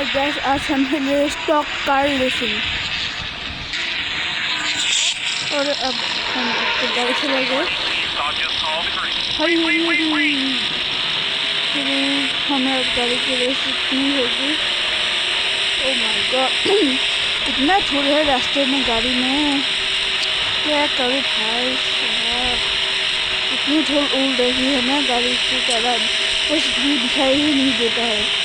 Gas आज हम खेले स्टॉक कार रेसिंग और अब हम अपनी गाड़ी चला गए। हमें अब गाड़ी की रेस इतनी होगी। ओह माय गॉड कितना धूल है रास्ते में, गाड़ी में क्या करूँ भाई साहब, इतनी धूल उड़ रही है ना गाड़ी के कारण, कुछ भी दिखाई ही नहीं देता है।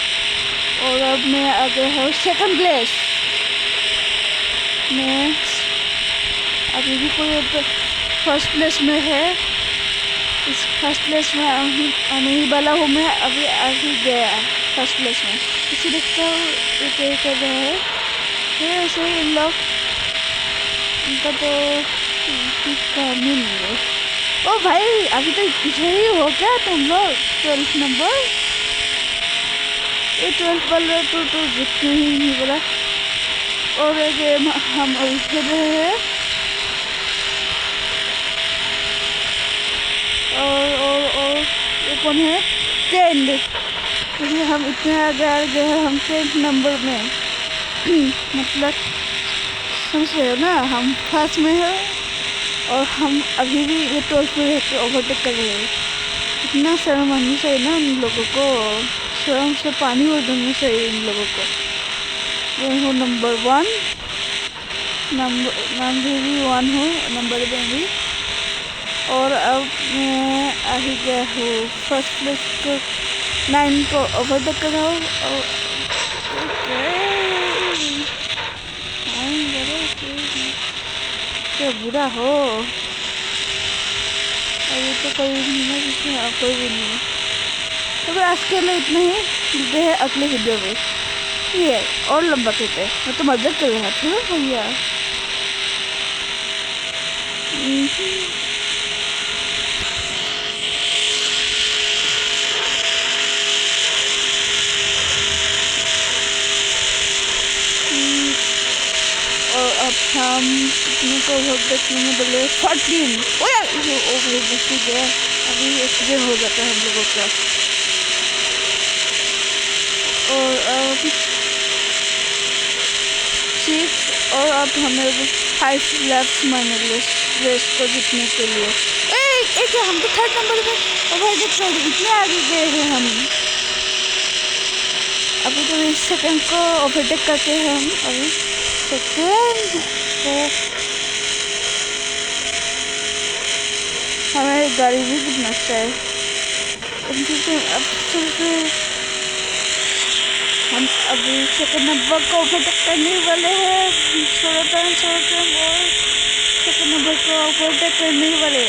और अब मैं आ गया हूँ सेकंड प्लेस में, अभी भी कोई फर्स्ट प्लेस में है। इस फर्स्ट प्लेस में आने ही वाला हूँ मैं, अभी आ ही गया फर्स्ट प्लेस में। इसी देखता हूँ ये क्या कर रहा है, फिर ऐसे इन लोग इनका तो काम ही नहीं है। ओ भाई अभी तो पीछे ही हो क्या तुम लोग, 12 नंबर, ये 12 वाला तो जितने ही नहीं बोला। और गेम हम अभी खेल रहे हैं और ये कौन है 10, क्योंकि हम इतने आगे आ गए हैं, हम 10 नंबर में मतलब समझ रहे हो ना, हम फर्स्ट में हैं और हम अभी भी ये 12 में रहकर ओवरटेक कर रहे हैं। इतना शर्म आनी चाहिए ना उन लोगों को, शर्म से पानी हो जाना चाहिए इन लोगों को। मैं हूँ नंबर 1, नाम भी 1 हूँ, नंबर में भी। और अब मैं आ ही गया हूँ फर्स्ट प्लेस को, 9 को ओवरटेक कर रहा हूँ। और क्या बुरा हो, अभी तो कोई नहीं है जिसमें, कोई भी नहीं है। तो आज के लिए इतना ही, मिलते हैं अगले वीडियो में। ये और लंबा कहते हैं, मैं तो मदद कर रहा था भैया। और अब हम कितने को देखने में बोले 14। ओ यार बस गया, अभी एक्सीडेंट हो जाता है हम लोगों का। और अब 6, और अब हमें 5 लैप्स मारने रेस को जीतने के लिए। क्या हम तो 3rd नंबर में ओवरटेक कर रहे, इतने आगे गए हैं हम। अभी तो 20 सेकंड को ओवरटेक करते हैं हम, अभी सेकंड को हमें गाड़ी भी कितना अच्छा है। अब चलते हम अभी सेकंड नंबर को ओवरटेक करने वाले हैं। थोड़ा टाइम और सेकंड नंबर को ओवरटेक करने वाले।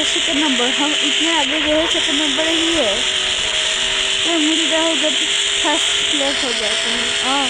सेकंड नंबर हम इतने आगे गए, सेकंड नंबर ही है। तो मुझे क्या होगा, फर्स्ट प्लेस हो जाते हैं। हाँ